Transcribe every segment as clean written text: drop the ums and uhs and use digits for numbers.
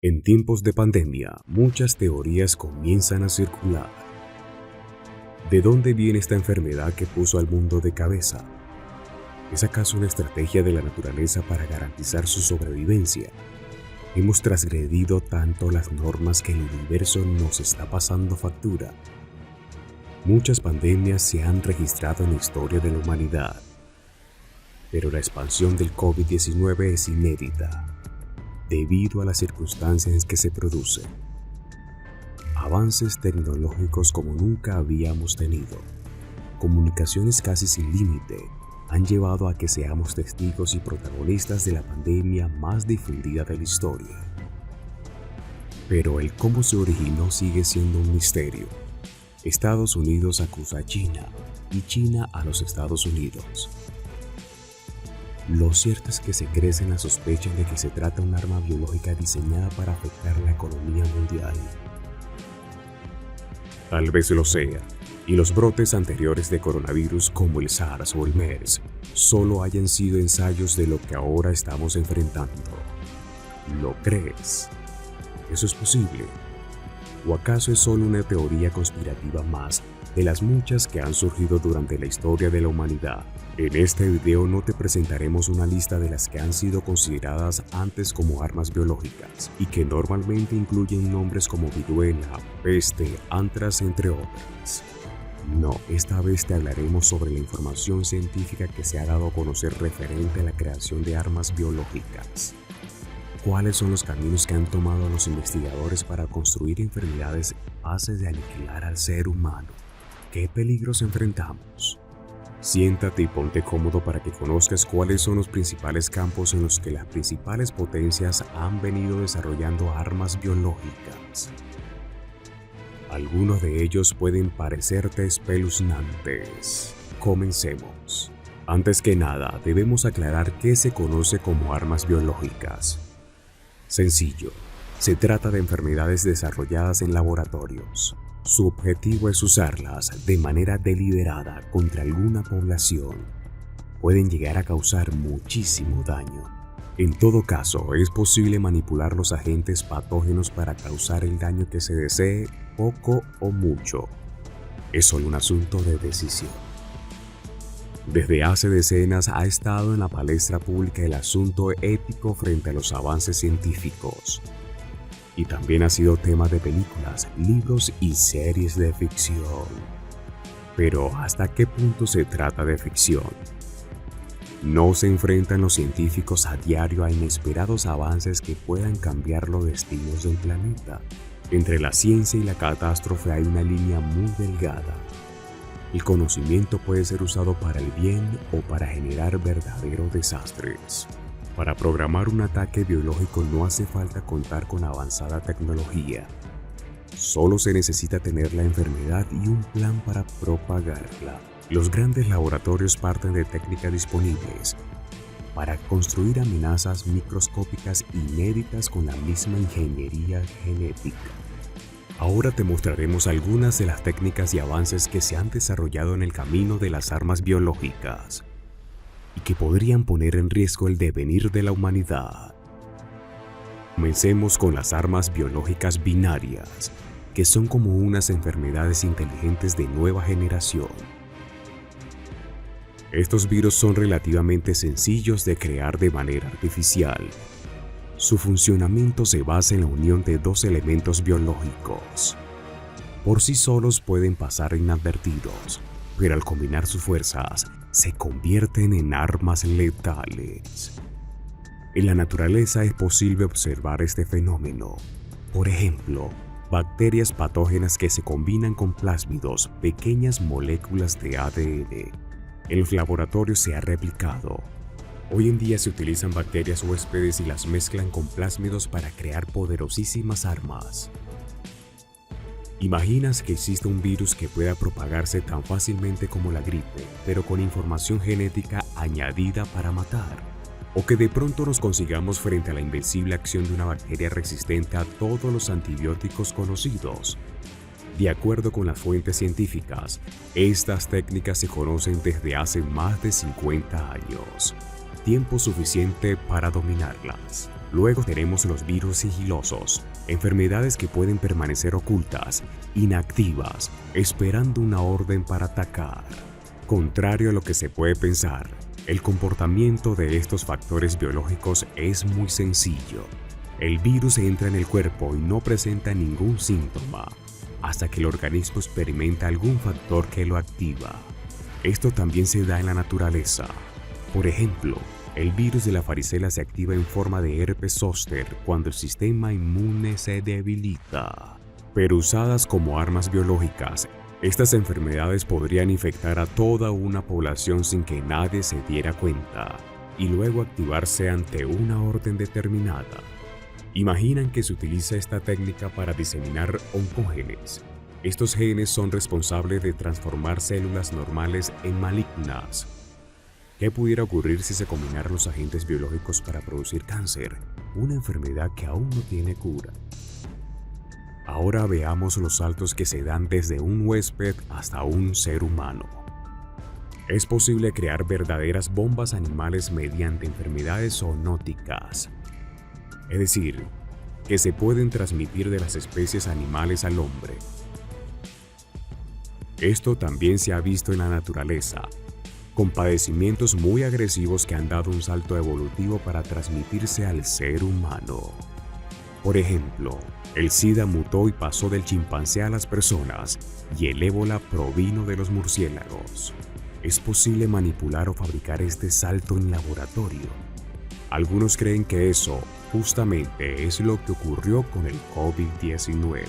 En tiempos de pandemia, muchas teorías comienzan a circular. ¿De dónde viene esta enfermedad que puso al mundo de cabeza? ¿Es acaso una estrategia de la naturaleza para garantizar su sobrevivencia? ¿Hemos transgredido tanto las normas que el universo nos está pasando factura? Muchas pandemias se han registrado en la historia de la humanidad, pero la expansión del COVID-19 es inédita, debido a las circunstancias en que se produce. Avances tecnológicos como nunca habíamos tenido, comunicaciones casi sin límite, han llevado a que seamos testigos y protagonistas de la pandemia más difundida de la historia. Pero el cómo se originó sigue siendo un misterio. Estados Unidos acusa a China y China a los Estados Unidos. Lo cierto es que se crecen las sospechas de que se trata de un arma biológica diseñada para afectar la economía mundial. Tal vez lo sea, y los brotes anteriores de coronavirus como el SARS o el MERS solo hayan sido ensayos de lo que ahora estamos enfrentando. ¿Lo crees? ¿Eso es posible? ¿O acaso es solo una teoría conspirativa más de las muchas que han surgido durante la historia de la humanidad? En este video no te presentaremos una lista de las que han sido consideradas antes como armas biológicas y que normalmente incluyen nombres como viruela, peste, antrax, entre otras. No, esta vez te hablaremos sobre la información científica que se ha dado a conocer referente a la creación de armas biológicas. ¿Cuáles son los caminos que han tomado los investigadores para construir enfermedades capaces de aniquilar al ser humano? ¿Qué peligros enfrentamos? Siéntate y ponte cómodo para que conozcas cuáles son los principales campos en los que las principales potencias han venido desarrollando armas biológicas. Algunos de ellos pueden parecerte espeluznantes. Comencemos. Antes que nada, debemos aclarar qué se conoce como armas biológicas. Sencillo, se trata de enfermedades desarrolladas en laboratorios. Su objetivo es usarlas de manera deliberada contra alguna población. Pueden llegar a causar muchísimo daño. En todo caso, es posible manipular los agentes patógenos para causar el daño que se desee, poco o mucho. Es solo un asunto de decisión. Desde hace decenas ha estado en la palestra pública el asunto ético frente a los avances científicos. Y también ha sido tema de películas, libros y series de ficción. Pero ¿hasta qué punto se trata de ficción? ¿No se enfrentan los científicos a diario a inesperados avances que puedan cambiar los destinos del planeta? Entre la ciencia y la catástrofe hay una línea muy delgada. El conocimiento puede ser usado para el bien o para generar verdaderos desastres. Para programar un ataque biológico no hace falta contar con avanzada tecnología. Solo se necesita tener la enfermedad y un plan para propagarla. Los grandes laboratorios parten de técnicas disponibles para construir amenazas microscópicas inéditas con la misma ingeniería genética. Ahora te mostraremos algunas de las técnicas y avances que se han desarrollado en el camino de las armas biológicas y que podrían poner en riesgo el devenir de la humanidad. Comencemos con las armas biológicas binarias, que son como unas enfermedades inteligentes de nueva generación. Estos virus son relativamente sencillos de crear de manera artificial. Su funcionamiento se basa en la unión de dos elementos biológicos. Por sí solos pueden pasar inadvertidos, pero al combinar sus fuerzas, se convierten en armas letales. En la naturaleza es posible observar este fenómeno. Por ejemplo, bacterias patógenas que se combinan con plásmidos, pequeñas moléculas de ADN. En los laboratorios se ha replicado. Hoy en día se utilizan bacterias huéspedes y las mezclan con plásmidos para crear poderosísimas armas. ¿Imaginas que existe un virus que pueda propagarse tan fácilmente como la gripe, pero con información genética añadida para matar? ¿O que de pronto nos consigamos frente a la invencible acción de una bacteria resistente a todos los antibióticos conocidos? De acuerdo con las fuentes científicas, estas técnicas se conocen desde hace más de 50 años. tiempo suficiente para dominarlas. Luego tenemos los virus sigilosos, enfermedades que pueden permanecer ocultas, inactivas, esperando una orden para atacar. Contrario a lo que se puede pensar, el comportamiento de estos factores biológicos es muy sencillo. El virus entra en el cuerpo y no presenta ningún síntoma, hasta que el organismo experimenta algún factor que lo activa. Esto también se da en la naturaleza. Por ejemplo, el virus de la varicela se activa en forma de herpes zóster cuando el sistema inmune se debilita. Pero usadas como armas biológicas, estas enfermedades podrían infectar a toda una población sin que nadie se diera cuenta, y luego activarse ante una orden determinada. Imaginan que se utiliza esta técnica para diseminar oncógenes. Estos genes son responsables de transformar células normales en malignas. ¿Qué pudiera ocurrir si se combinaran los agentes biológicos para producir cáncer, una enfermedad que aún no tiene cura? Ahora veamos los saltos que se dan desde un huésped hasta un ser humano. Es posible crear verdaderas bombas animales mediante enfermedades zoonóticas. Es decir, que se pueden transmitir de las especies animales al hombre. Esto también se ha visto en la naturaleza, con padecimientos muy agresivos que han dado un salto evolutivo para transmitirse al ser humano. Por ejemplo, el SIDA mutó y pasó del chimpancé a las personas, y el ébola provino de los murciélagos. ¿Es posible manipular o fabricar este salto en laboratorio? Algunos creen que eso justamente es lo que ocurrió con el COVID-19.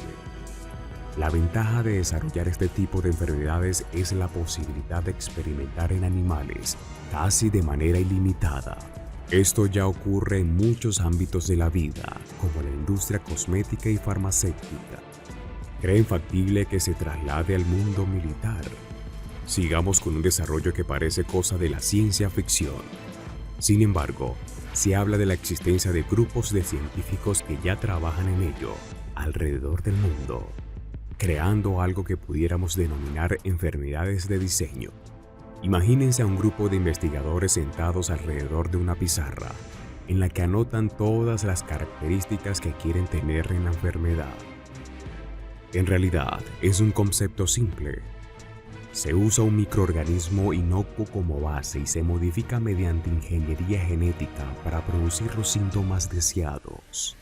La ventaja de desarrollar este tipo de enfermedades es la posibilidad de experimentar en animales casi de manera ilimitada. Esto ya ocurre en muchos ámbitos de la vida, como la industria cosmética y farmacéutica. ¿Creen factible que se traslade al mundo militar? Sigamos con un desarrollo que parece cosa de la ciencia ficción. Sin embargo, se habla de la existencia de grupos de científicos que ya trabajan en ello alrededor del mundo, creando algo que pudiéramos denominar enfermedades de diseño. Imagínense a un grupo de investigadores sentados alrededor de una pizarra, en la que anotan todas las características que quieren tener en la enfermedad. En realidad, es un concepto simple. Se usa un microorganismo inocuo como base y se modifica mediante ingeniería genética para producir los síntomas deseados.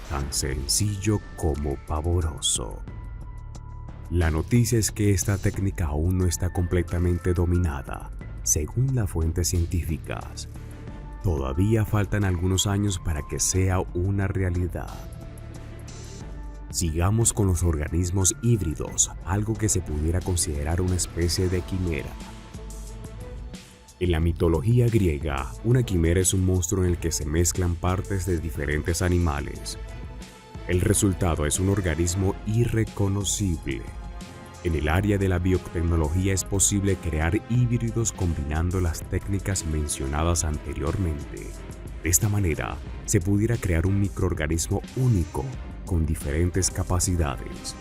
Tan sencillo como pavoroso. La noticia es que esta técnica aún no está completamente dominada, según las fuentes científicas. Todavía faltan algunos años para que sea una realidad. Sigamos con los organismos híbridos, algo que se pudiera considerar una especie de quimera. En la mitología griega, una quimera es un monstruo en el que se mezclan partes de diferentes animales. El resultado es un organismo irreconocible. En el área de la biotecnología es posible crear híbridos combinando las técnicas mencionadas anteriormente. De esta manera, se pudiera crear un microorganismo único con diferentes capacidades.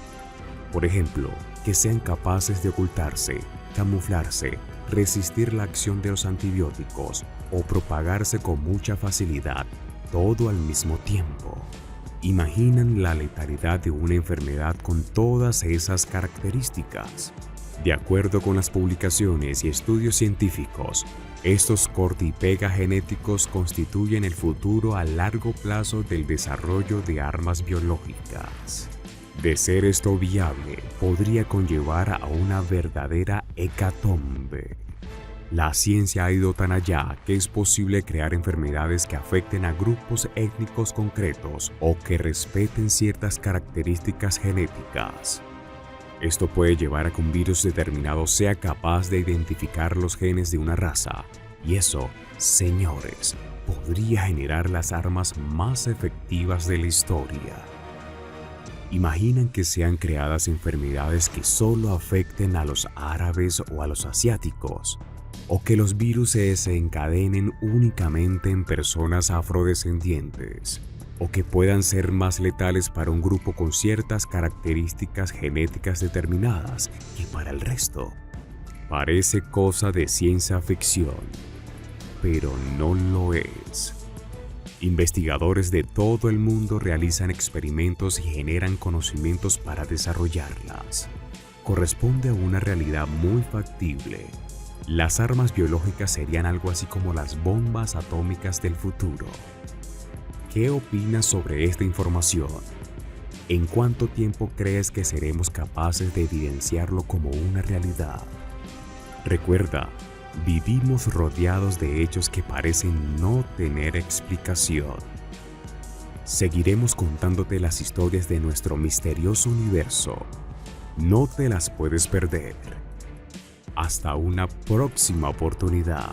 Por ejemplo, que sean capaces de ocultarse, camuflarse, resistir la acción de los antibióticos o propagarse con mucha facilidad, todo al mismo tiempo. ¿Imaginan la letalidad de una enfermedad con todas esas características? De acuerdo con las publicaciones y estudios científicos, estos corta y pega genéticos constituyen el futuro a largo plazo del desarrollo de armas biológicas. De ser esto viable, podría conllevar a una verdadera hecatombe. La ciencia ha ido tan allá que es posible crear enfermedades que afecten a grupos étnicos concretos o que respeten ciertas características genéticas. Esto puede llevar a que un virus determinado sea capaz de identificar los genes de una raza, y eso, señores, podría generar las armas más efectivas de la historia. ¿Imaginan que sean creadas enfermedades que solo afecten a los árabes o a los asiáticos? ¿O que los virus se desencadenen únicamente en personas afrodescendientes? ¿O que puedan ser más letales para un grupo con ciertas características genéticas determinadas que para el resto? Parece cosa de ciencia ficción. pero no lo es. Investigadores de todo el mundo realizan experimentos y generan conocimientos para desarrollarlas. Corresponde a una realidad muy factible. Las armas biológicas serían algo así como las bombas atómicas del futuro. ¿Qué opinas sobre esta información? ¿En cuánto tiempo crees que seremos capaces de evidenciarlo como una realidad? Recuerda, vivimos rodeados de hechos que parecen no tener explicación. Seguiremos contándote las historias de nuestro misterioso universo. No te las puedes perder. Hasta una próxima oportunidad.